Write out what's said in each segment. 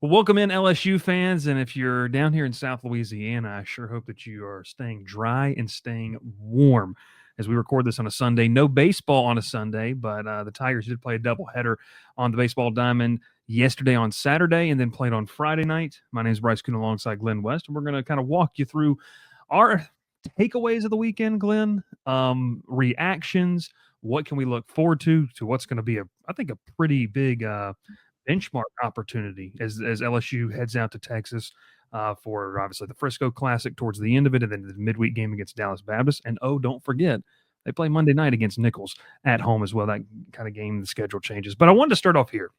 Well, welcome in LSU fans, and if you're down here in South Louisiana, I sure hope that you are staying dry and staying warm as we record this on a Sunday. No baseball on a Sunday, but the Tigers did play a doubleheader on the baseball diamond yesterday on Saturday and then played on Friday night. My name is Bryce Koon alongside Glen West, and we're going to kind of walk you through our takeaways of the weekend, Glenn, reactions, what can we look forward to what's going to be, I think, a pretty big benchmark opportunity as LSU heads out to Texas for obviously the Frisco Classic towards the end of it, and then the midweek game against Dallas Baptist. And don't forget, they play Monday night against Nichols at home as well. That kind of game, the schedule changes. But I wanted to start off here,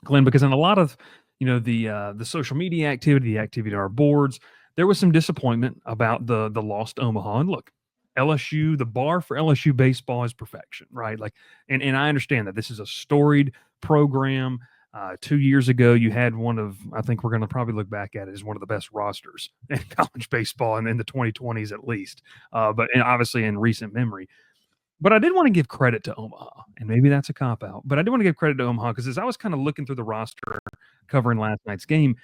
Glenn, because in a lot of the social media activity, the activity on our boards, there was some disappointment about the lost Omaha. And look, LSU, the bar for LSU baseball is perfection, right? Like, and I understand that this is a storied program. 2 years ago, you had one of, I think we're going to probably look back at it as one of the best rosters in college baseball and in the 2020s at least, but and obviously in recent memory. But I did want to give credit to Omaha, and maybe that's a cop out, but I did want to give credit to Omaha because as I was kind of looking through the roster covering last night's game,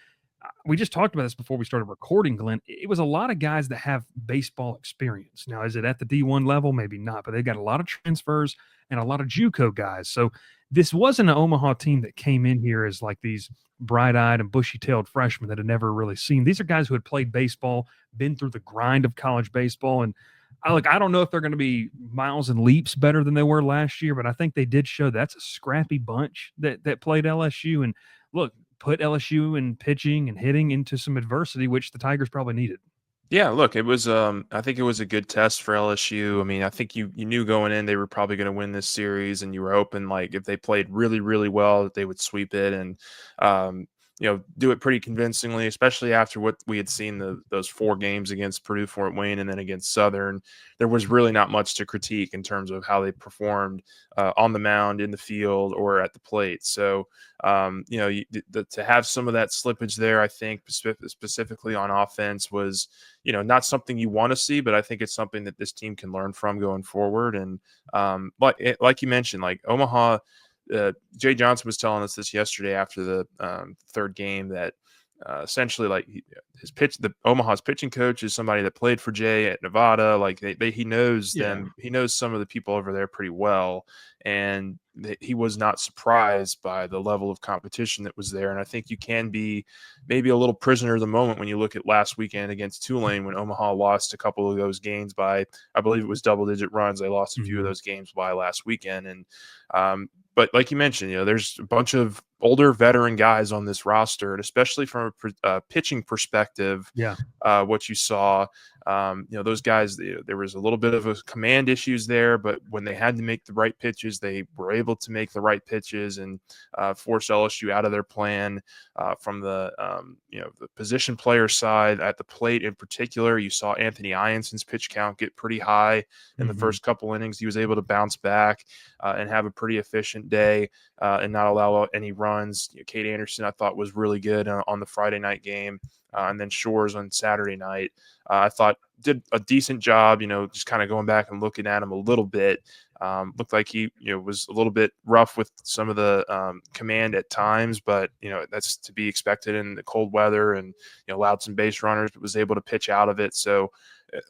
we just talked about this before we started recording, Glenn. It was a lot of guys that have baseball experience. Now, is it at the D1 level? Maybe not, but they've got a lot of transfers and a lot of JUCO guys. So this wasn't an Omaha team that came in here as like these bright-eyed and bushy-tailed freshmen that had never really seen. These are guys who had played baseball, been through the grind of college baseball, and I don't know if they're going to be miles and leaps better than they were last year, but I think they did show that's a scrappy bunch that played LSU. And look, put LSU in pitching and hitting into some adversity, which the Tigers probably needed. Yeah, look, it was I think it was a good test for LSU. I mean, I think you knew going in they were probably going to win this series, and you were hoping like if they played really, really well that they would sweep it and um, do it pretty convincingly, especially after what we had seen those four games against Purdue, Fort Wayne, and then against Southern. There was really not much to critique in terms of how they performed on the mound, in the field, or at the plate. So to have some of that slippage there, I think specifically on offense was not something you want to see, but I think it's something that this team can learn from going forward. And like you mentioned, like Omaha, Jay Johnson was telling us this yesterday after the third game that essentially like the Omaha's pitching coach is somebody that played for Jay at Nevada. Like he knows them. He knows some of the people over there pretty well. And he was not surprised by the level of competition that was there. And I think you can be maybe a little prisoner of the moment when you look at last weekend against Tulane when Omaha lost a couple of those games by, I believe it was double-digit runs. They lost a few of those games by last weekend. And but like you mentioned, there's a bunch of older veteran guys on this roster, and especially from a pitching perspective, what you saw, those guys, there was a little bit of a command issues there, but when they had to make the right pitches, they were able to make the right pitches and force LSU out of their plan. From the position player side at the plate in particular, you saw Anthony Ionson's pitch count get pretty high in the first couple innings. He was able to bounce back and have a pretty efficient day and not allow any runs. Kate Anderson, I thought, was really good on the Friday night game. And then Shores on Saturday night, I thought did a decent job, just kind of going back and looking at him a little bit. Looked like he, was a little bit rough with some of the command at times, but, that's to be expected in the cold weather and, allowed some base runners, but was able to pitch out of it. So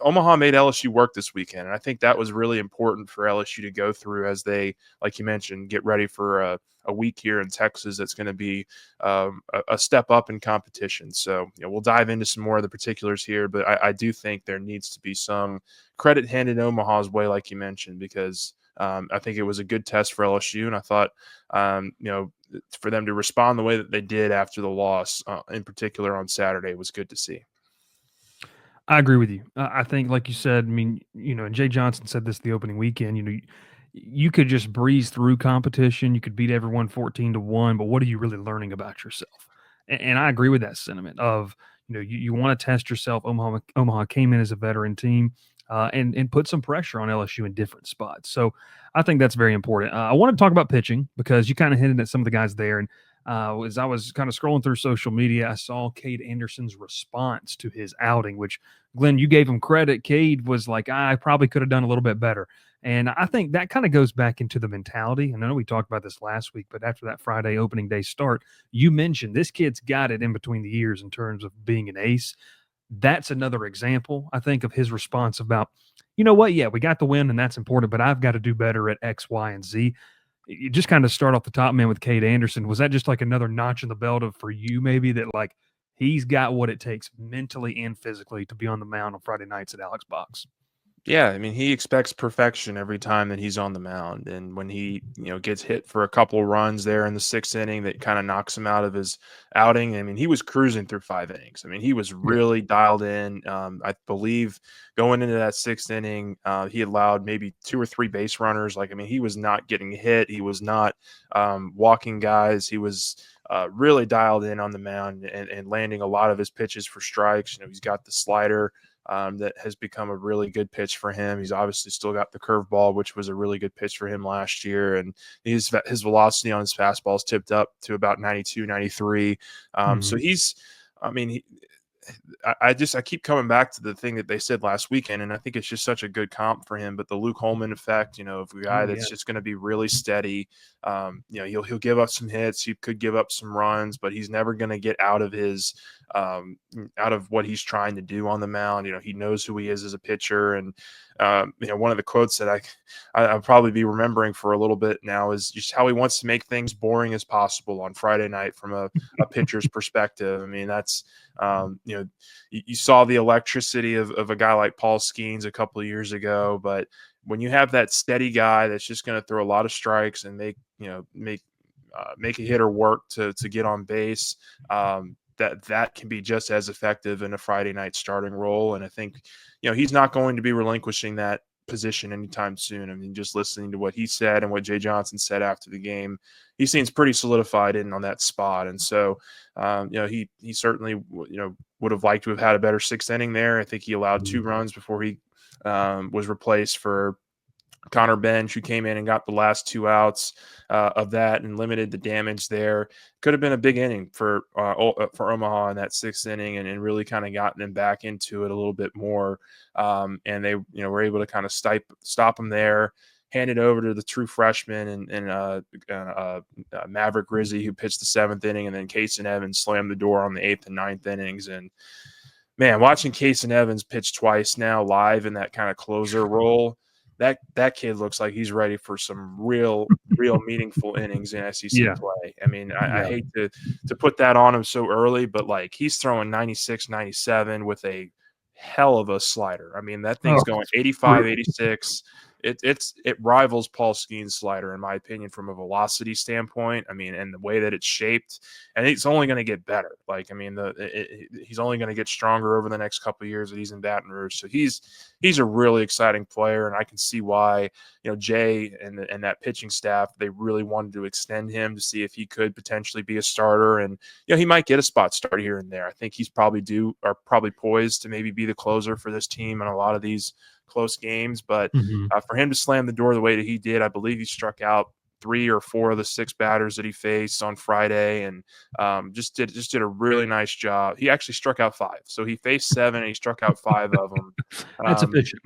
Omaha made LSU work this weekend. And I think that was really important for LSU to go through as they, like you mentioned, get ready for a week here in Texas that's going to be a step up in competition. So we'll dive into some more of the particulars here, but I do think there needs to be some credit handed Omaha's way, like you mentioned, because I think it was a good test for LSU. And I thought, for them to respond the way that they did after the loss, in particular on Saturday, was good to see. I agree with you. I think, like you said, I mean, and Jay Johnson said this the opening weekend, you could just breeze through competition. You could beat everyone 14-1, but what are you really learning about yourself? And I agree with that sentiment of, you want to test yourself. Omaha came in as a veteran team and put some pressure on LSU in different spots. So I think that's very important. I want to talk about pitching because you kind of hinted at some of the guys there. And As I was kind of scrolling through social media, I saw Cade Anderson's response to his outing, which, Glenn, you gave him credit. Cade was like, I probably could have done a little bit better. And I think that kind of goes back into the mentality. And I know we talked about this last week, but after that Friday opening day start, you mentioned this kid's got it in between the ears in terms of being an ace. That's another example, I think, of his response about, you know what? Yeah, we got the win and that's important, but I've got to do better at X, Y, and Z. You just kind of start off the top, man, with Cade Anderson. Was that just like another notch in the belt of for you, maybe that like he's got what it takes mentally and physically to be on the mound on Friday nights at Alex Box? Yeah, I mean, he expects perfection every time that he's on the mound, and when he, gets hit for a couple runs there in the 6th inning that kind of knocks him out of his outing. I mean, he was cruising through 5 innings. I mean, he was Yeah. really dialed in. I believe going into that 6th inning, he allowed maybe 2 or 3 base runners. Like, I mean, he was not getting hit. He was not walking guys. He was really dialed in on the mound and landing a lot of his pitches for strikes. He's got the slider that has become a really good pitch for him. He's obviously still got the curveball, which was a really good pitch for him last year. And his velocity on his fastball is tipped up to about 92, 93. So Mhm. he's, I mean, I keep coming back to the thing that they said last weekend, and I think it's just such a good comp for him. But the Luke Holman effect, of a guy Oh, yeah. that's just going to be really steady. He'll give up some hits, he could give up some runs, but he's never going to get out of his out of what he's trying to do on the mound. He knows who he is as a pitcher, and one of the quotes that I'll probably be remembering for a little bit now is just how he wants to make things boring as possible on Friday night from a pitcher's perspective. I mean, that's you saw the electricity of a guy like Paul Skeens a couple of years ago, but when you have that steady guy that's just going to throw a lot of strikes and make a hitter work to get on base, that can be just as effective in a Friday night starting role. And I think he's not going to be relinquishing that position anytime soon. I mean, just listening to what he said and what Jay Johnson said after the game, he seems pretty solidified in on that spot. And so, he certainly would have liked to have had a better 6th inning there. I think he allowed 2 Mhm. runs before he was replaced for Connor Bench, who came in and got the last 2 outs of that and limited the damage there. Could have been a big inning for Omaha in that 6th inning, and really kind of gotten them back into it a little bit more. And they were able to kind of stop them there. Hand it over to the true freshman and Maverick Rizzi, who pitched the 7th inning, and then Case and Evans slammed the door on the 8th and 9th innings. And man, watching Case and Evans pitch twice now live in that kind of closer role, that kid looks like he's ready for some real meaningful innings in SEC Yeah. play. I mean, I Yeah. hate to put that on him so early, but like he's throwing 96, 97 with a hell of a slider. I mean, that Oh, thing's going it's 85, brutal. 86. It rivals Paul Skeen's slider in my opinion from a velocity standpoint. I mean, and the way that it's shaped, and it's only going to get better. Like, I mean, he's only going to get stronger over the next couple of years that he's in Baton Rouge. So he's a really exciting player, and I can see why Jay and that pitching staff, they really wanted to extend him to see if he could potentially be a starter, and he might get a spot start here and there. I think he's probably poised to maybe be the closer for this team in a lot of these close games. But Mhm. for him to slam the door the way that he did, I believe he struck out 3 or 4 of the 6 batters that he faced on Friday, and just did a really nice job. He actually struck out 5, so he faced 7 and he struck out 5 of them. That's efficient.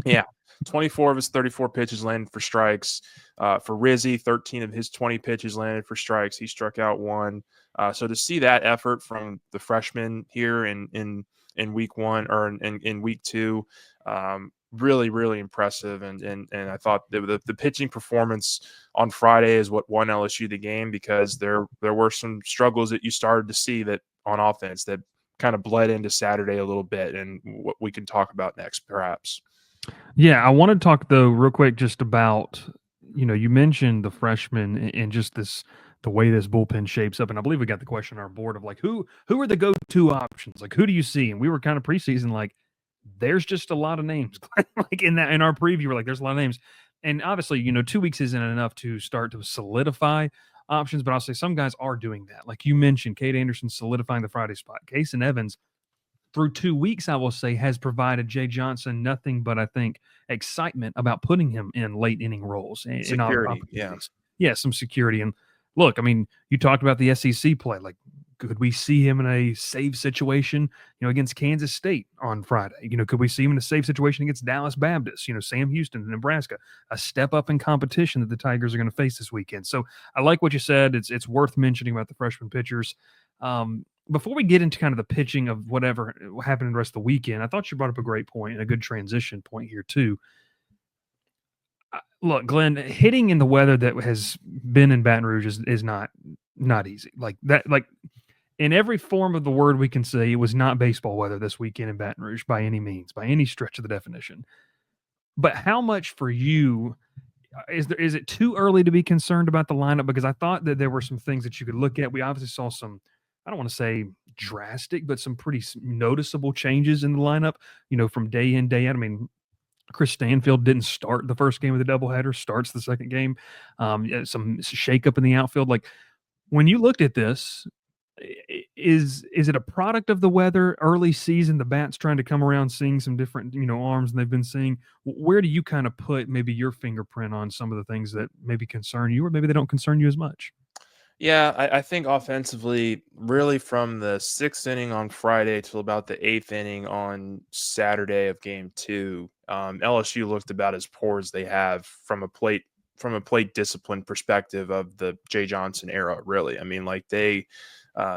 Yeah, 24 of his 34 pitches landed for strikes. For Rizzi, 13 of his 20 pitches landed for strikes. He struck out 1. So to see that effort from the freshman here in week 1 or in week 2, really really impressive. And I thought the pitching performance on Friday is what won LSU the game, because there were some struggles that you started to see that on offense that kind of bled into Saturday a little bit, and what we can talk about next perhaps. Yeah, I want to talk though real quick just about, you mentioned the freshmen and just the way this bullpen shapes up. And I believe we got the question on our board of like who are the go-to options? Like who do you see? And we were kind of preseason like there's just a lot of names. Like in our preview, we're like, there's a lot of names. And obviously, 2 weeks isn't enough to start to solidify options, but I'll say some guys are doing that. Like you mentioned, Cade Anderson solidifying the Friday spot. Case and Evans through 2 weeks, I will say, has provided Jay Johnson nothing but, I think, excitement about putting him in late inning roles and Security, yeah. opportunities. Yeah, some security. And look, I mean, you talked about the SEC play. Like, could we see him in a save situation, against Kansas State on Friday? Could we see him in a save situation against Dallas Baptist, Sam Houston, Nebraska, a step up in competition that the Tigers are going to face this weekend? So I like what you said. It's worth mentioning about the freshman pitchers. Before we get into kind of the pitching of whatever happened in the rest of the weekend, I thought you brought up a great point and a good transition point here too. Look, Glenn, hitting in the weather that has been in Baton Rouge is not easy. Like that, like in every form of the word we can say, it was not baseball weather this weekend in Baton Rouge by any means, by any stretch of the definition. But how much for you is it too early to be concerned about the lineup? Because I thought that there were some things that you could look at. We obviously saw some, I don't want to say drastic, but some pretty noticeable changes in the lineup, from day in, day out. I mean, Chris Stanfield didn't start the first game of the doubleheader, starts the second game. Some shakeup in the outfield. Like, when you looked at this, is it a product of the weather, early season, the bats trying to come around, seeing some different arms than they've been seeing? Where do you kind of put maybe your fingerprint on some of the things that maybe concern you, or maybe they don't concern you as much? Yeah, I think offensively, really from the sixth inning on Friday till about the eighth inning on Saturday of game two, LSU looked about as poor as they have from a plate discipline perspective of the Jay Johnson era. Really, I mean, like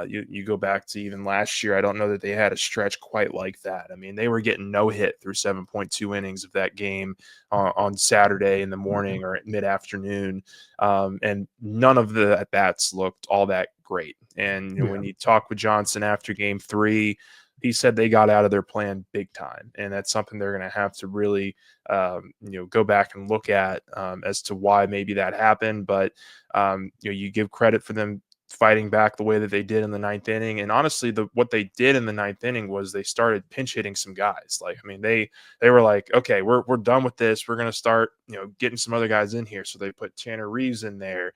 you go back to even last year. I don't know that they had a stretch quite like that. I mean, they were getting no hit through 7.2 innings of that game on Saturday in the morning or at mid afternoon, and none of the at bats looked all that great. And Yeah. when you talk with Johnson after game three, he said they got out of their plan big time, and that's something they're going to have to really, go back and look at as to why maybe that happened. But you give credit for them fighting back the way that they did in the ninth inning. And honestly, what they did in the ninth inning was they started pinch hitting some guys. Like, I mean, they were like, okay, we're done with this. We're going to start, getting some other guys in here. So they put Tanner Reeves in there.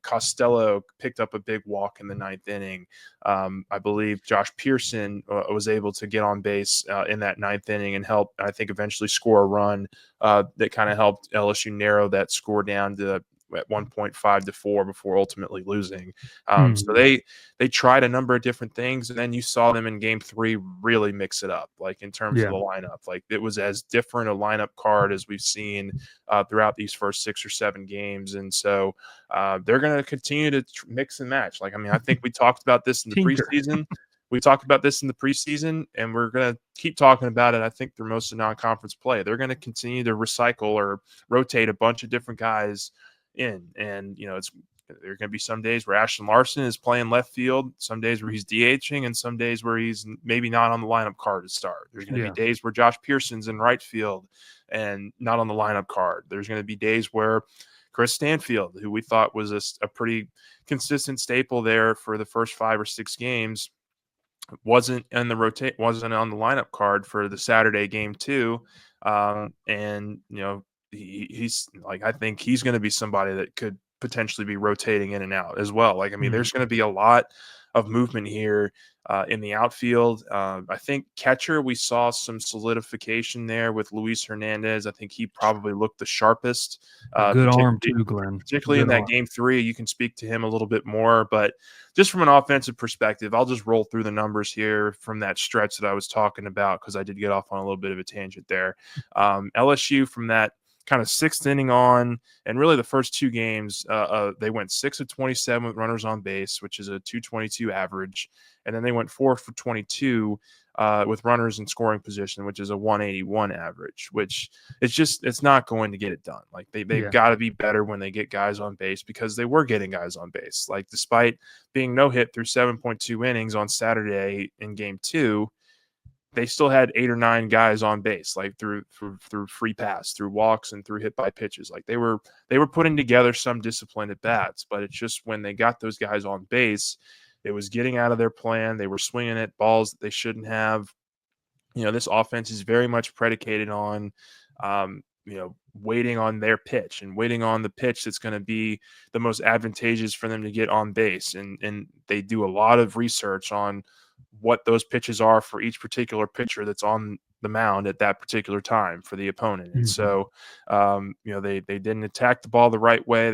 Costello picked up a big walk in the ninth inning. I believe Josh Pearson was able to get on base in that ninth inning and help, I think, eventually score a run that kind of helped LSU narrow that score down to at 1.5 to 4 before ultimately losing. So Mhm. they tried a number of different things, and then you saw them in game three really mix it up, like in terms of Yeah. the lineup. Like, it was as different a lineup card as we've seen throughout these first 6 or 7 games. And so they're going to continue to mix and match. Like, I mean, I think we talked about this in the Tinker. preseason. We talked about this in the preseason, and we're going to keep talking about it, I think, through most of non-conference play. They're going to continue to recycle or rotate a bunch of different guys in. And, there are going to be some days where Ashton Larson is playing left field, some days where he's DHing, and some days where he's maybe not on the lineup card to start. There's going to be Yeah. days where Josh Pearson's in right field and not on the lineup card. There's going to be days where Chris Stanfield, who we thought was a pretty consistent staple there for the first 5 or 6 games, wasn't on the lineup card for the Saturday game too. And he's like, I think he's going to be somebody that could potentially be rotating in and out as well. Like, I mean, Mhm. there's going to be a lot of movement here in the outfield. I think catcher, we saw some solidification there with Luis Hernandez. I think he probably looked the sharpest, A good arm particularly too, Glenn. particularly in Good that arm. game three. You can speak to him a little bit more, but just from an offensive perspective, I'll just roll through the numbers here from that stretch that I was talking about, because I did get off on a little bit of a tangent there. LSU, from that kind of sixth inning on, and really the first 2 games, they went 6 of 27 with runners on base, which is a 222 average. And then they went 4 for 22 with runners in scoring position, which is a 181 average, which it's not going to get it done. Like, they've Yeah. got to be better when they get guys on base, because they were getting guys on base. Like, despite being no hit through 7.2 innings on Saturday in game two, they still had 8 or 9 guys on base, like through free pass, through walks, and through hit by pitches. Like, they were putting together some disciplined at bats, but it's just when they got those guys on base, it was getting out of their plan. They were swinging at balls that they shouldn't have. This offense is very much predicated on, waiting on their pitch and waiting on the pitch that's going to be the most advantageous for them to get on base. And they do a lot of research on what those pitches are for each particular pitcher that's on the mound at that particular time for the opponent. And Mhm. so, they didn't attack the ball the right way.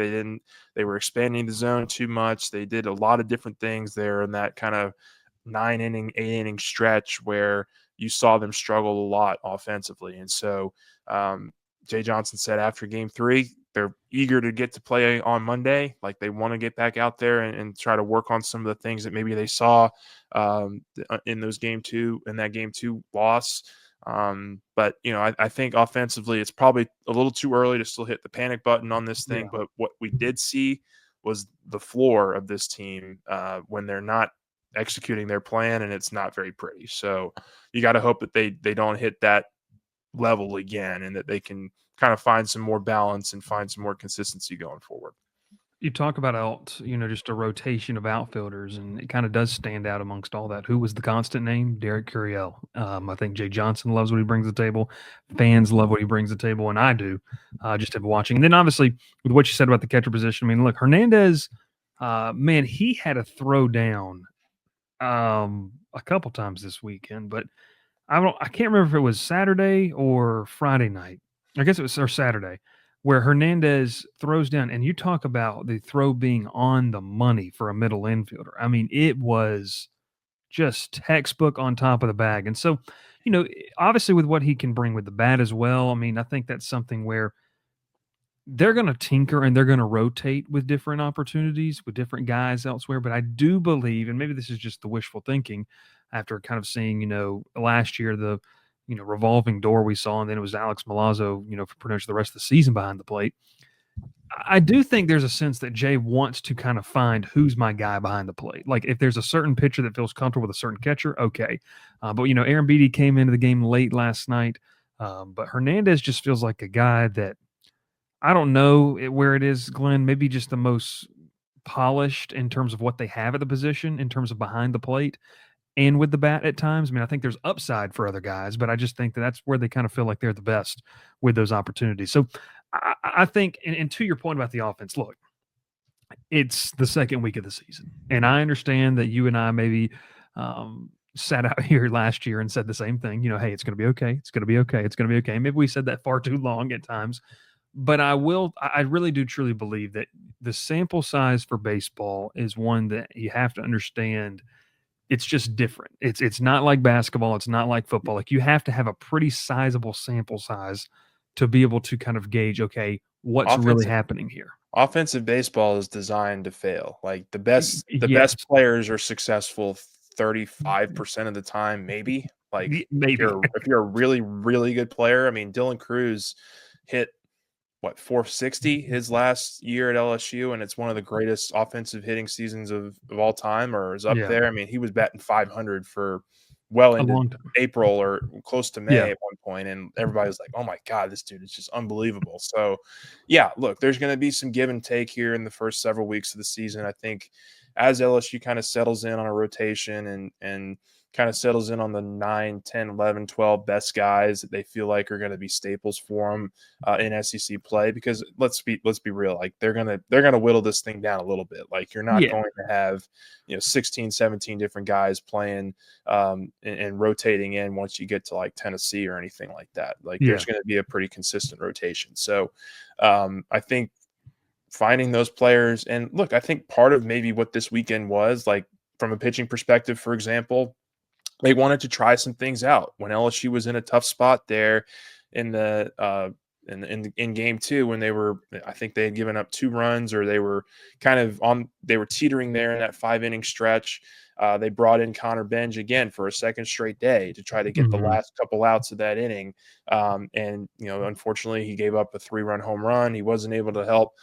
They were expanding the zone too much. They did a lot of different things there in that kind of 9 inning, 8 inning stretch where you saw them struggle a lot offensively. And so, Jay Johnson said after game 3, they're eager to get to play on Monday. Like they want to get back out there and try to work on some of the things that maybe they saw in that game 2 loss. But I think offensively, it's probably a little too early to still hit the panic button on this thing. Yeah. But what we did see was the floor of this team when they're not executing their plan, and it's not very pretty. So you got to hope that they don't hit that level again, and that they can kind of find some more balance and find some more consistency going forward. You talk about just a rotation of outfielders, and it kind of does stand out amongst all that. Who was the constant name? Derek Curiel. I think Jay Johnson loves what he brings to the table. Fans love what he brings to the table, and I do. Just have watching. And then obviously with what you said about the catcher position, I mean, look, Hernandez, man, he had a throw down a couple times this weekend, but I can't remember if it was Saturday or Friday night. I guess it was or Saturday, where Hernandez throws down, and you talk about the throw being on the money for a middle infielder. I mean, it was just textbook on top of the bag. And so, obviously with what he can bring with the bat as well, I mean, I think that's something where they're going to tinker and they're going to rotate with different opportunities with different guys elsewhere. But I do believe, and maybe this is just the wishful thinking after kind of seeing, last year, the, revolving door we saw, and then it was Alex Milazzo, for pretty much the rest of the season behind the plate. I do think there's a sense that Jay wants to kind of find who's my guy behind the plate. Like if there's a certain pitcher that feels comfortable with a certain catcher, okay. But Aaron Beatty came into the game late last night. But Hernandez just feels like a guy that I don't know where it is, Glenn. Maybe just the most polished in terms of what they have at the position, in terms of behind the plate and with the bat at times. I mean, I think there's upside for other guys, but I just think that that's where they kind of feel like they're the best with those opportunities. So I think, and to your point about the offense, look, it's the second week of the season, and I understand that you and I maybe sat out here last year and said the same thing. Hey, it's going to be okay. It's going to be okay. It's going to be okay. Maybe we said that far too long at times. But I really do truly believe that the sample size for baseball is one that you have to understand. It's just different. It's not like basketball. It's not like football. Like you have to have a pretty sizable sample size to be able to kind of gauge, okay, what's really Offensive happening here. offensive baseball is designed to fail. Like the best Yes, players are successful 35% of the time, maybe. Like if maybe. you're a really, really good player, I mean, Dylan Cruz hit what 460 his last year at LSU, and it's one of the greatest offensive hitting seasons of all time, or is up Yeah, there. I mean, he was batting 500 for well a into long time. April or close to Yeah, May at one point, and everybody was like, "Oh my god, this dude is just unbelievable." So, yeah, look, there's going to be some give and take here in the first several weeks of the season. I think as LSU kind of settles in on a rotation and kind of settles in on the 9, 10, 11, 12 best guys that they feel like are going to be staples for them in SEC play, because let's be real, like they're gonna whittle this thing down a little bit. Like you're not yeah, going to have 16, 17 different guys playing and rotating in once you get to like Tennessee or anything like that. Like yeah, there's going to be a pretty consistent rotation. So I think finding those players, and look, I think part of maybe what this weekend was like from a pitching perspective, for example, they wanted to try some things out when LSU was in a tough spot there in the in game 2 when I think they had given up 2 runs, or they were they were teetering there in that 5 inning stretch. They brought in Connor Benj again for a second straight day to try to get the mhm, last couple outs of that inning. And unfortunately, he gave up a 3-run home run. He wasn't able to help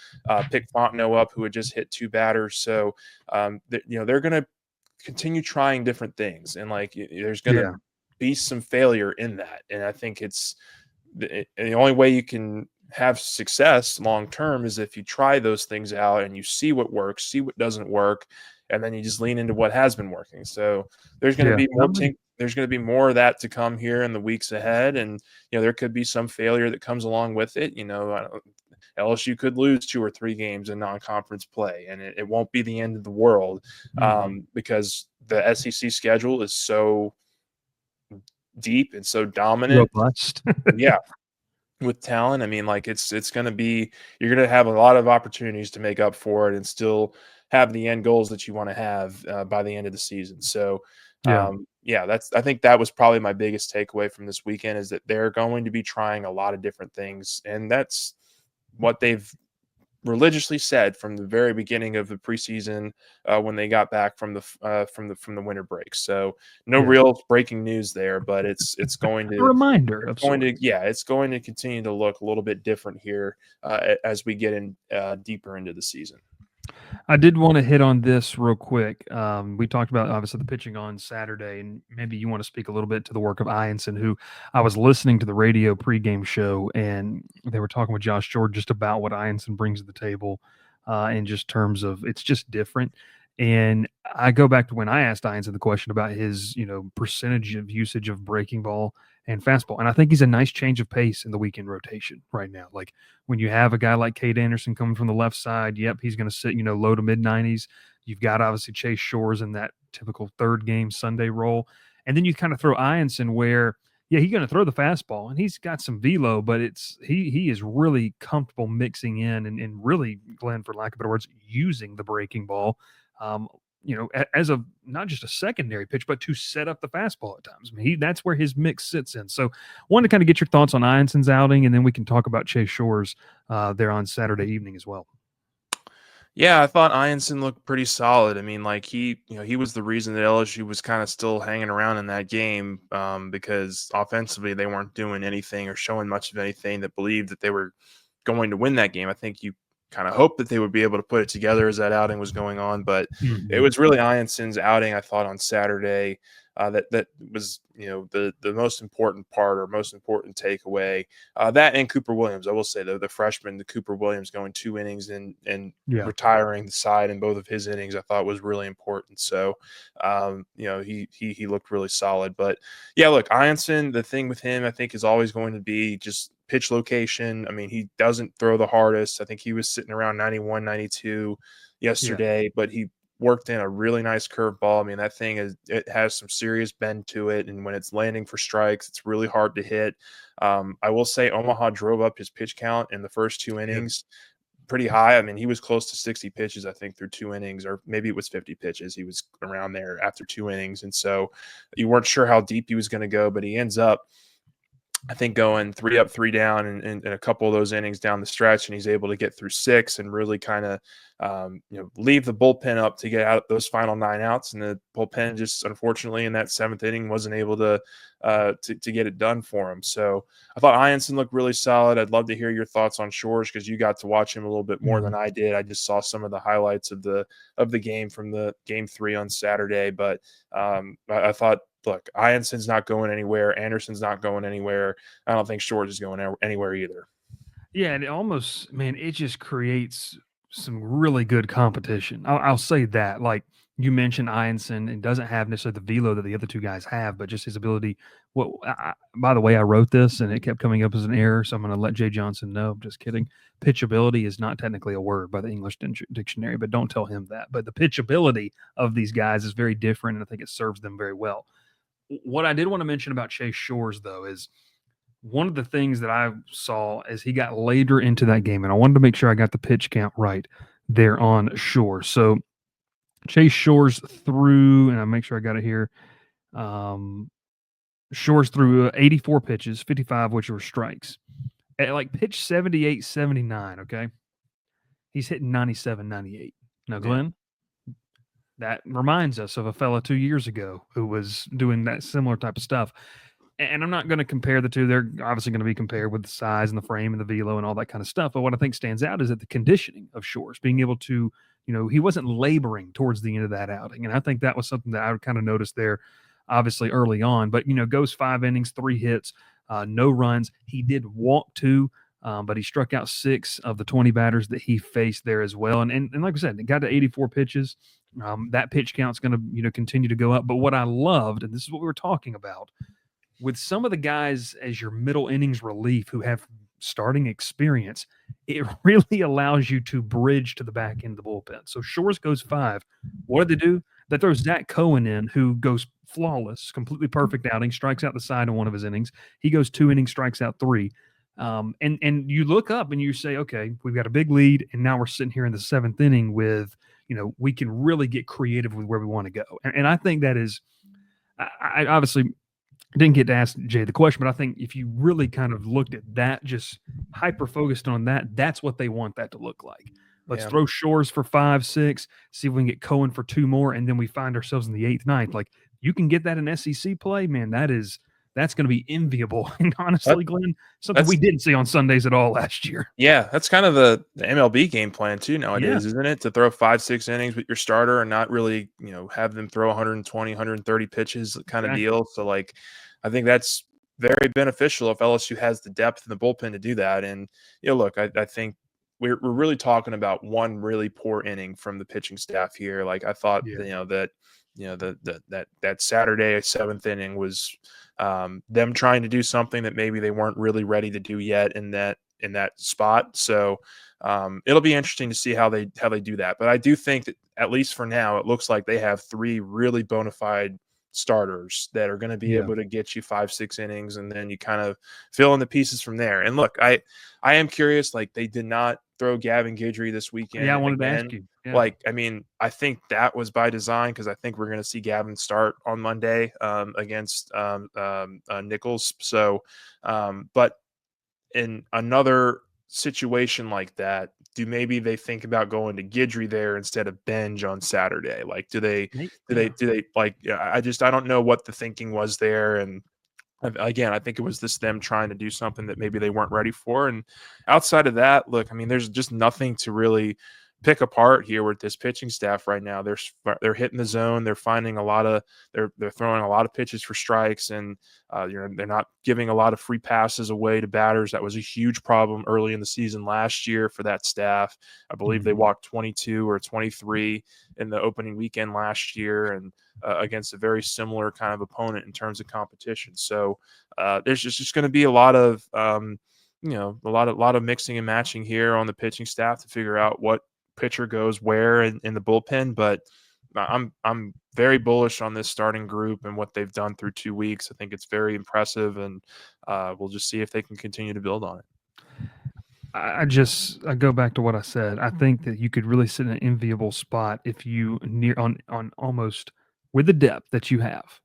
pick Fontenot up, who had just hit 2 batters. So they're going to continue trying different things, and like there's going to yeah, be some failure in that. And I think it's the only way you can have success long term is if you try those things out and you see what works, see what doesn't work, and then you just lean into what has been working. So there's going to yeah. be there's going to be more of that to come here in the weeks ahead, and there could be some failure that comes along with it. LSU could lose 2 or 3 games in non-conference play, and it won't be the end of the world Mhm. because the SEC schedule is so deep and so dominant. Robust. Yeah, with talent, I mean, like it's going to be you're going to have a lot of opportunities to make up for it and still have the end goals that you want to have by the end of the season. So, Yeah. yeah, that's I think that was probably my biggest takeaway from this weekend is that they're going to be trying a lot of different things, and that's what they've religiously said from the very beginning of the preseason when they got back from the winter break. So no Yeah. real breaking news there, but it's going A to reminder of sorts. it's going to continue to look a little bit different here as we get in deeper into the season. I did want to hit on this real quick. We talked about obviously the pitching on Saturday, and maybe you want to speak a little bit to the work of Ianson, who I was listening to the radio pregame show, and they were talking with Josh George just about what Ianson brings to the table, in just terms of it's just different. And I go back to when I asked Ianson the question about his, percentage of usage of breaking ball and fastball, and I think he's a nice change of pace in the weekend rotation right now. Like when you have a guy like Cade Anderson coming from the left side, yep, he's going to sit, low to mid 90s. You've got obviously Chase Shores in that typical third game Sunday role. And then you kind of throw Ianson where, yeah, he's going to throw the fastball and he's got some velo, but he is really comfortable mixing in and really, Glenn, for lack of better words, using the breaking ball. Um, as a not just a secondary pitch, but to set up the fastball at times. I mean, that's where his mix sits in. So, wanted to kind of get your thoughts on Ianson's outing, and then we can talk about Chase Shores there on Saturday evening as well. Yeah, I thought Ianson looked pretty solid. I mean, like he was the reason that LSU was kind of still hanging around in that game because offensively they weren't doing anything or showing much of anything that believed that they were going to win that game. I think you kind of hoped that they would be able to put it together as that outing was going on, but it Mhm. was really Ianson's outing. I thought on Saturday that was the most important part or most important takeaway. That and Cooper Williams, I will say though, the freshman, the Cooper Williams going 2 innings and Yeah. retiring the side in both of his innings, I thought was really important. So, he looked really solid. But yeah, look, Ianson, the thing with him, I think, is always going to be just pitch location. I mean, he doesn't throw the hardest. I think he was sitting around 91, 92 Yeah. yesterday, but he worked in a really nice curveball. I mean, that thing it has some serious bend to it, and when it's landing for strikes, it's really hard to hit. I will say Omaha drove up his pitch count in the first two Yeah. innings pretty high. I mean, he was close to 60 pitches, I think, through 2 innings, or maybe it was 50 pitches. He was around there after 2 innings. And so you weren't sure how deep he was going to go, but he ends up, I think, going 3 up, 3 down in a couple of those innings down the stretch, and he's able to get through 6 and really kind of leave the bullpen up to get out those final 9 outs. And the bullpen just unfortunately in that seventh inning wasn't able to get it done for him. So I thought Ianson looked really solid. I'd love to hear your thoughts on Shores because you got to watch him a little bit more than Mhm. I did. I just saw some of the highlights of the game from the game 3 on Saturday, but I thought, look, Ianson's not going anywhere. Anderson's not going anywhere. I don't think Shores is going anywhere either. Yeah, and it almost, man, it just creates some really good competition. I'll say that. Like you mentioned, Ianson, and doesn't have necessarily the velo that the other two guys have, but just his ability. Well, by the way, I wrote this and it kept coming up as an error, so I'm going to let Jay Johnson know. I'm just kidding. Pitchability is not technically a word by the English dictionary, but don't tell him that. But the pitchability of these guys is very different, and I think it serves them very well. What I did want to mention about Chase Shores, though, is one of the things that I saw as he got later into that game, and I wanted to make sure I got the pitch count right there on Shore. So Chase Shores threw, and I make sure I got it here. Um, Shores threw 84 pitches, 55 which were strikes. At like pitch 78, 79, okay? He's hitting 97, 98. Now, Yeah. Glenn, that reminds us of a fella 2 years ago who was doing that similar type of stuff. And I'm not going to compare the two. They're obviously going to be compared with the size and the frame and the velo and all that kind of stuff. But what I think stands out is that the conditioning of Shores, being able to, he wasn't laboring towards the end of that outing. And I think that was something that I would kind of notice there, obviously early on. But, goes 5 innings, 3 hits, no runs. He did walk two, but he struck out 6 of the 20 batters that he faced there as well. And like I said, it got to 84 pitches. That pitch count's going to, continue to go up. But what I loved, and this is what we were talking about, with some of the guys as your middle innings relief who have starting experience, it really allows you to bridge to the back end of the bullpen. So Shores goes 5. What did they do? that throws Zach Cohen in, who goes flawless, completely perfect outing, strikes out the side in one of his innings. He goes 2 innings, strikes out 3. And you look up and you say, okay, we've got a big lead, and now we're sitting here in the 7th inning with, we can really get creative with where we want to go. And I think that is, I obviously didn't get to ask Jay the question, but I think if you really kind of looked at that, just hyper focused on that, that's what they want that to look like. Let's Yeah. throw Shores for 5, 6, see if we can get Cohen for 2 more, and then we find ourselves in the 8th, 9th. Like, you can get that in SEC play, man. That's going to be enviable. And That, honestly, Glenn, something we that's didn't see on Sundays at all last year. Yeah, that's kind of the MLB game plan too Yeah, nowadays, isn't it? To throw 5, 6 innings with your starter and not really, have them throw 120, 130 pitches kind of exactly. deal. So like, I think that's very beneficial if LSU has the depth in the bullpen to do that. And look, I think we're really talking about one really poor inning from the pitching staff here. Like I thought, Yeah, that Saturday 7th inning was them trying to do something that maybe they weren't really ready to do yet in that spot. So it'll be interesting to see how they do that. But I do think that at least for now, it looks like they have 3 really bona fide starters that are going to be yeah, able to get you 5, 6 innings, and then you kind of fill in the pieces from there. And look, I am curious. Like they did not throw Gavin Guidry this yeah. I weekend wanted to ask again. you. Yeah, Like, I mean, I think that was by design because I think we're going to see Gavin start on Monday against Nichols. So, but in another situation like that, do maybe they think about going to Guidry there instead of Benj on Saturday? Like, do they, do they, yeah. do they like? Yeah, I don't know what the thinking was there, and again, I think it was this them trying to do something that maybe they weren't ready for. And outside of that, look, I mean, there's just nothing to really pick apart here with this pitching staff right now. They're hitting the zone. They're finding a lot of they're throwing a lot of pitches for strikes, and they're not giving a lot of free passes away to batters. That was a huge problem early in the season last year for that staff. I believe they Mhm. walked 22 or 23 in the opening weekend last year, and against a very similar kind of opponent in terms of competition. So there's just going to be a lot of a lot of mixing and matching here on the pitching staff to figure out what pitcher goes where in the bullpen. But I'm very bullish on this starting group and what they've done through 2 weeks. I think it's very impressive, and we'll just see if they can continue to build on it. I go back to what I said. I think that you could really sit in an enviable spot if you near on almost with the depth that you have.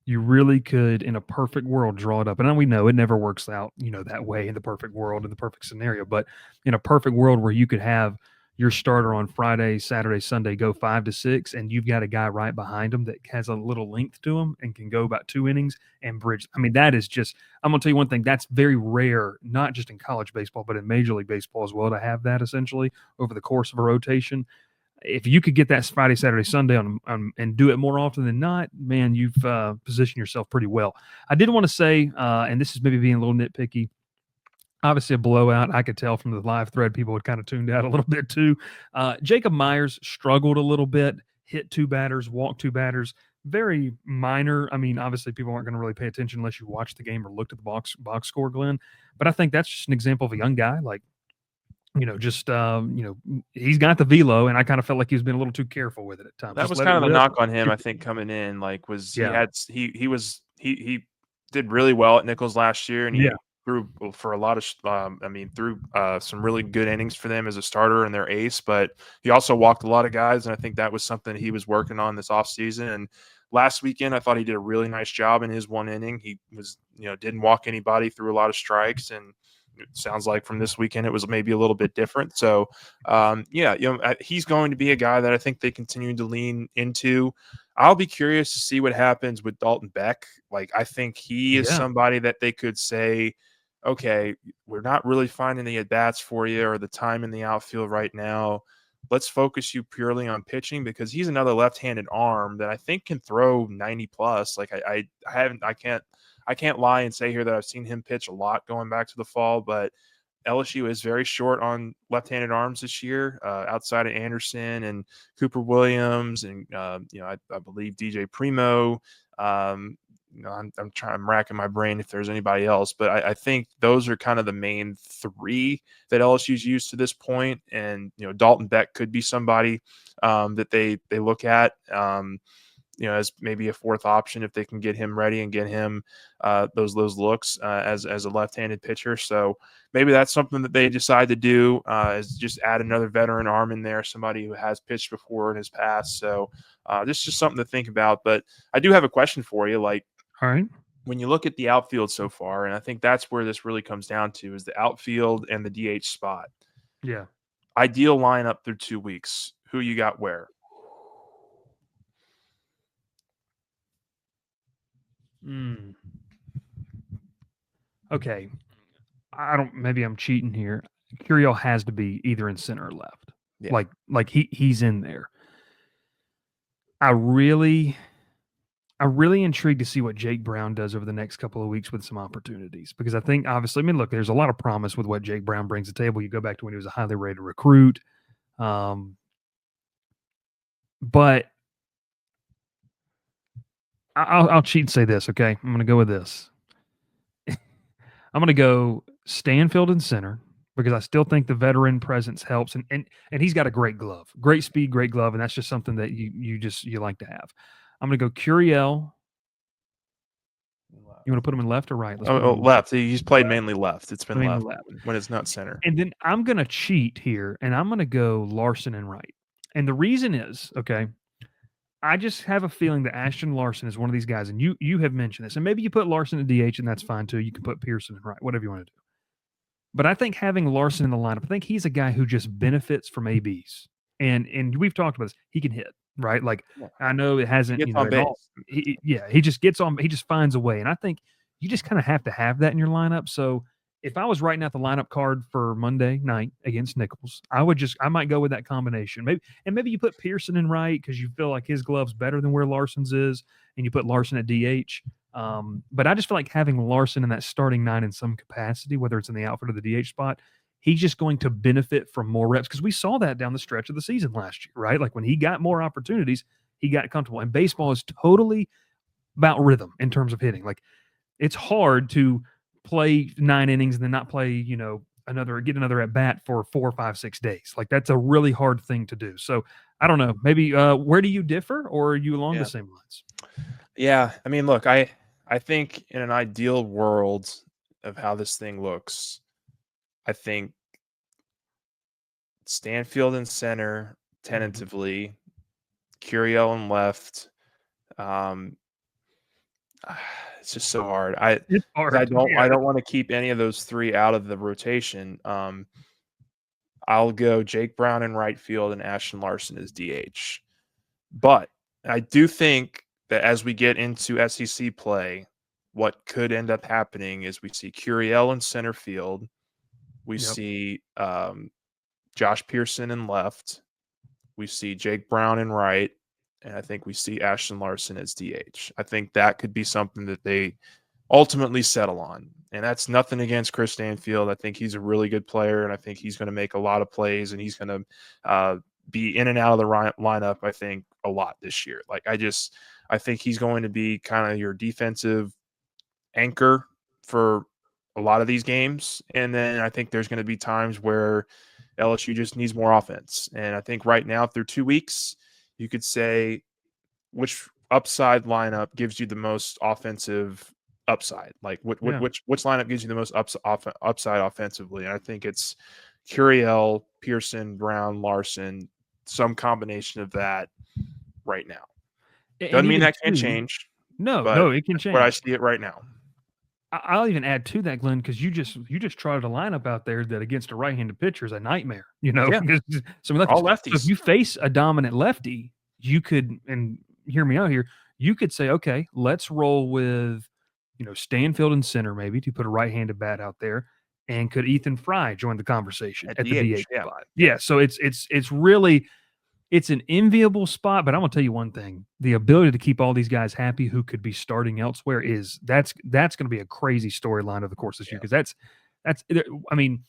You really could, in a perfect world, draw it up. And we know it never works out, that way in the perfect world, in the perfect scenario. But in a perfect world where you could have your starter on Friday, Saturday, Sunday go 5 to 6, and you've got a guy right behind him that has a little length to him and can go about 2 innings and bridge. I mean, that is just, I'm going to tell you one thing, that's very rare, not just in college baseball, but in Major League Baseball as well, to have that essentially over the course of a rotation. If you could get that Friday, Saturday, Sunday and do it more often than not, man, you've positioned yourself pretty well. I did want to say, and this is maybe being a little nitpicky, obviously a blowout. I could tell from the live thread people had kind of tuned out a little bit too. Jacob Myers struggled a little bit, hit 2 batters, walked 2 batters. Very minor. I mean, obviously people aren't going to really pay attention unless you watch the game or looked at the box score, Glenn. But I think that's just an example of a young guy. Like, just he's got the velo, and I kind of felt like he was being a little too careful with it at times. That Just was let it kind of the rip. knock on him, Shoot I it. think, coming in. Like, was he Yeah, had he was he did really well at Nichols last year, and yeah, he threw for a lot of threw some really good innings for them as a starter and their ace. But he also walked a lot of guys, and I think that was something he was working on this offseason. And last weekend, I thought he did a really nice job in his 1 inning. He was didn't walk anybody, threw a lot of strikes, and it sounds like from this weekend it was maybe a little bit different. So he's going to be a guy that I think they continue to lean into. I'll be curious to see what happens with Dalton Beck. Like, I think he is yeah, somebody that they could say, okay, we're not really finding the at bats for you or the time in the outfield right now. Let's focus you purely on pitching, because he's another left-handed arm that I think can throw 90 plus. Like I can't lie and say here that I've seen him pitch a lot going back to the fall, but LSU is very short on left-handed arms this year, outside of Anderson and Cooper Williams, and I believe DJ Primo. I'm racking my brain if there's anybody else, but I think those are kind of the main three that LSU's used to this point. And Dalton Beck could be somebody that they look at. As maybe a fourth option if they can get him ready and get him those looks as a left-handed pitcher. So maybe that's something that they decide to do is just add another veteran arm in there, somebody who has pitched before in his past. So this is just something to think about. But I do have a question for you. Like, All right. when you look at the outfield so far, and I think that's where this really comes down to, is the outfield and the DH spot. Yeah. Ideal lineup through 2 weeks. Who you got where? Okay. Maybe I'm cheating here. Curiel has to be either in center or left. Yeah. Like he's in there. I'm really intrigued to see what Jake Brown does over the next couple of weeks with some opportunities, because I think obviously, look, there's a lot of promise with what Jake Brown brings to the table. You go back to when he was a highly rated recruit. But I'll cheat and say this, okay? I'm going to go with this. I'm going to go Stanfield in center, because I still think the veteran presence helps, and he's got a great glove, great speed, great glove, and that's just something that you like to have. I'm going to go Curiel. You want to put him in left or right? Left. He's played mainly left. It's been mainly left when it's not center. And then I'm going to cheat here, and I'm going to go Larson and right. And the reason is, okay, I just have a feeling that Ashton Larson is one of these guys, and you have mentioned this, and maybe you put Larson at DH, and that's fine too. You can put Pearson in right, whatever you want to do. But I think having Larson in the lineup, I think he's a guy who just benefits from ABs. And we've talked about this. He can hit, right? Like, I know it hasn't, He gets on base. He just gets on, he just finds a way. And I think you just kind of have to have that in your lineup. So if I was writing out the lineup card for Monday night against Nichols, I might go with that combination. Maybe you put Pearson in right because you feel like his glove's better than where Larson's is, and you put Larson at DH. But I just feel like having Larson in that starting nine in some capacity, whether it's in the outfield or the DH spot, he's just going to benefit from more reps, because we saw that down the stretch of the season last year, right? Like when he got more opportunities, he got comfortable. And baseball is totally about rhythm in terms of hitting. Like, it's hard to play 9 innings and then not play, get another at bat for 4, 5, 6 days. Like, that's a really hard thing to do. So I don't know. Maybe where do you differ, or are you along the same lines? Yeah, I mean, look, I think in an ideal world of how this thing looks, I think Stanfield in center tentatively, Curiel in left. It's just so hard. It's hard. I don't want to keep any of those three out of the rotation. I'll go Jake Brown in right field and Ashton Larson as DH. But I do think that as we get into SEC play, what could end up happening is we see Curiel in center field. We see Josh Pearson in left. We see Jake Brown in right. And I think we see Ashton Larson as DH. I think that could be something that they ultimately settle on. And that's nothing against Chris Stanfield. I think he's a really good player, and I think he's going to make a lot of plays, and he's going to be in and out of the lineup, I think, a lot this year. Like, I think he's going to be kind of your defensive anchor for a lot of these games. And then I think there's going to be times where LSU just needs more offense. And I think right now, through 2 weeks, you could say which upside lineup gives you the most offensive upside. Like, which lineup gives you the most upside offensively? And I think it's Curiel, Pearson, Brown, Larson, some combination of that right now. Doesn't mean that can't change. No, it can change. But I see it right now. I'll even add to that, Glenn, because you just trotted a lineup out there that against a right-handed pitcher is a nightmare. All lefties. So if you face a dominant lefty, you could, and hear me out here, you could say, okay, let's roll with, Stanfield in center, maybe, to put a right-handed bat out there, and could Ethan Fry join the conversation at the DH spot? Yeah. So it's really. It's an enviable spot, but I'm going to tell you one thing. The ability to keep all these guys happy who could be starting elsewhere that's going to be a crazy storyline of the course this year, because that's I mean,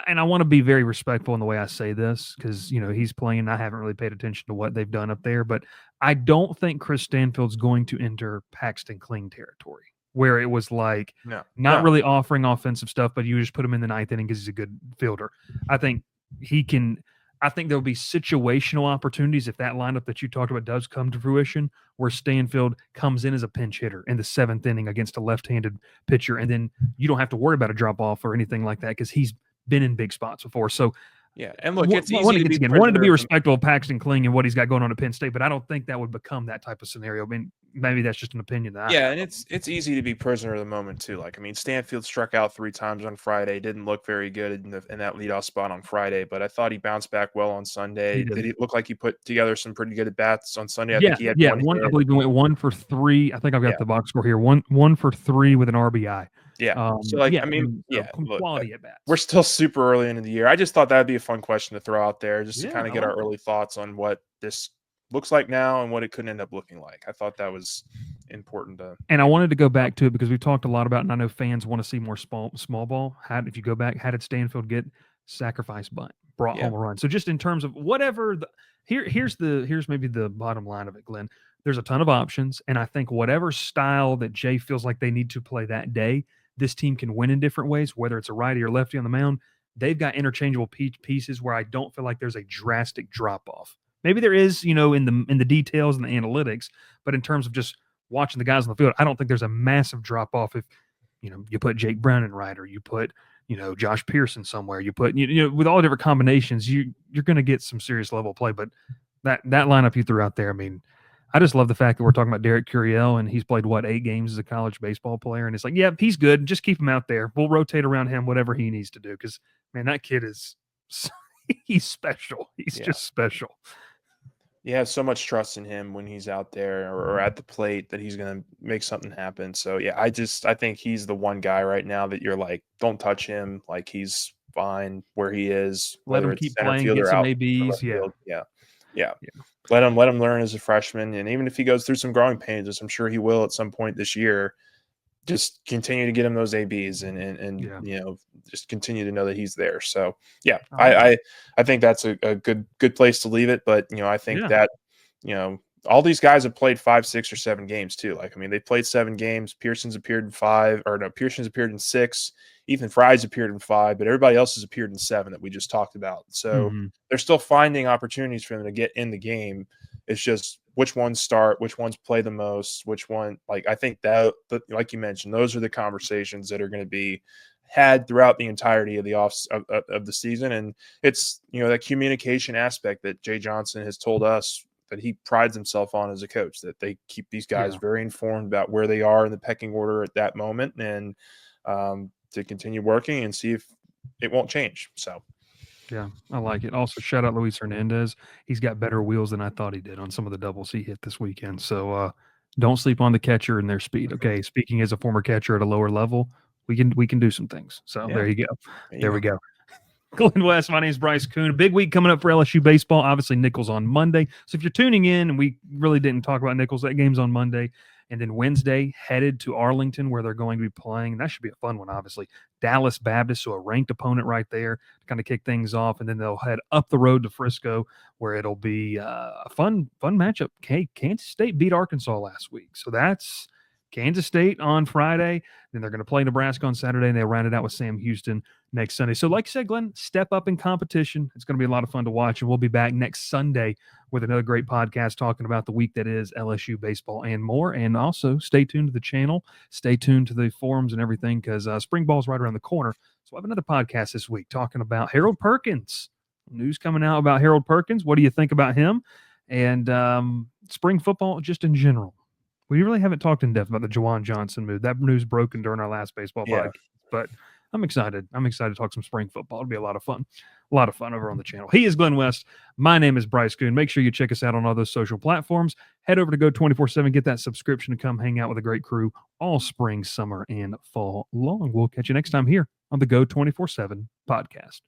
and I want to be very respectful in the way I say this because he's playing. I haven't really paid attention to what they've done up there, but I don't think Chris Stanfield's going to enter Paxton Kling territory where it was like No, not no. really offering offensive stuff, but you just put him in the ninth inning because he's a good fielder. I think he can. I think there'll be situational opportunities if that lineup that you talked about does come to fruition, where Stanfield comes in as a pinch hitter in the seventh inning against a left-handed pitcher, and then you don't have to worry about a drop off or anything like that because he's been in big spots before. So, Yeah, and look, it's easy to once be again, wanted to prisoner be of the respectful of Paxton Kling and what he's got going on at Penn State, but I don't think that would become that type of scenario. I mean, maybe that's just an opinion that I yeah, have. and it's easy to be prisoner of the moment too. Like, I mean, Stanfield struck out 3 times on Friday, didn't look very good in that leadoff spot on Friday, but I thought he bounced back well on He Sunday. did. Did he look like he put together some pretty good at bats on Sunday? I think Yeah, he had yeah. one I hit. believe he went 1 for 3. I think I've Yeah, got the box score here. One for 3 with an RBI. yeah. So, like, Yeah, I mean, and so yeah. Look, quality at we're bats. still super early into the year. I just thought that'd be a fun question to throw out there, just to Yeah, kind of I get our like it. early thoughts on what this looks like now and what it could end up looking like. I thought that was important to. And I wanted to go back to it because we've talked a lot about, and I know fans want to see more small ball. If you go back, how did Stanfield get sacrifice bunt, brought Yeah, home a run? So just in terms of whatever, here's maybe the bottom line of it, Glenn. There's a ton of options, and I think whatever style that Jay feels like they need to play that day, this team can win in different ways. Whether it's a righty or lefty on the mound, they've got interchangeable pieces where I don't feel like there's a drastic drop off. Maybe there is, in the details and the analytics, but in terms of just watching the guys on the field, I don't think there's a massive drop off if you put Jake Brown in right, or you put Josh Pearson somewhere. You put with all the different combinations, you're going to get some serious level play. But that lineup you threw out there, I mean, I just love the fact that we're talking about Derek Curiel and he's played 8 games as a college baseball player, and it's like, yeah, he's good. Just keep him out there. We'll rotate around him, whatever he needs to do, because man, that kid is he's special. He's yeah. just special. You have so much trust in him when he's out there or at the plate that he's going to make something happen. So yeah, I think he's the one guy right now that you're like, don't touch him. Like, he's fine where he is, Let whether him it's keep center playing, field get or some out for ABs. left Yeah, field. Yeah, yeah. yeah, Let him learn as a freshman, and even if he goes through some growing pains, as I'm sure he will at some point this year, just continue to get him those ABs and yeah. just continue to know that he's there. So yeah, I like it. I think that's a good place to leave it. But I think Yeah. that all these guys have played 5, 6, or 7 games too. Like, I mean, they played 7 games. Pearson's appeared in 5, or no, Pearson's appeared in 6. Ethan Fry's appeared in 5, but everybody else has appeared in 7 that we just talked about. So Mm-hmm. they're still finding opportunities for them to get in the game. It's just which ones start, which ones play the most, which one. Like, I think that, like you mentioned, those are the conversations that are going to be had throughout the entirety of the of the season. And it's that communication aspect that Jay Johnson has told us that he prides himself on as a coach, that they keep these guys Yeah. very informed about where they are in the pecking order at that moment, and to continue working and see if it won't change. So Yeah, I like it. Also, shout out Luis Hernandez. He's got better wheels than I thought he did on some of the doubles he hit this weekend. So don't sleep on the catcher and their speed. Okay. Speaking as a former catcher at a lower level, we can do some things. So yeah, there you go. there you There go. we go. Glen West, my name is Bryce Koon. A big week coming up for LSU baseball. Obviously, Nichols on Monday. So if you're tuning in, and we really didn't talk about Nichols, that game's on Monday. And then Wednesday, headed to Arlington, where they're going to be playing. That should be a fun one, obviously. Dallas Baptist, so a ranked opponent right there to kind of kick things off. And then they'll head up the road to Frisco, where it'll be a fun matchup. Kansas State beat Arkansas last week. So that's Kansas State on Friday. Then they're going to play Nebraska on Saturday, and they'll round it out with Sam Houston next Sunday. So like I said, Glenn, step up in competition. It's going to be a lot of fun to watch, and we'll be back next Sunday with another great podcast talking about the week that is LSU baseball and more. And also stay tuned to the channel, stay tuned to the forums and everything, because spring ball is right around the corner. So I have another podcast this week talking about Harold Perkins. News coming out about Harold Perkins. What do you think about him? And spring football just in general. We really haven't talked in depth about the Juwan Johnson move. That news broken during our last baseball Yeah. podcast, but I'm excited. I'm excited to talk some spring football. It'll be a lot of fun. A lot of fun over on the channel. He is Glen West. My name is Bryce Koon. Make sure you check us out on all those social platforms. Head over to Go 24/7. Get that subscription to come hang out with a great crew all spring, summer, and fall long. We'll catch you next time here on the Go 24/7 podcast.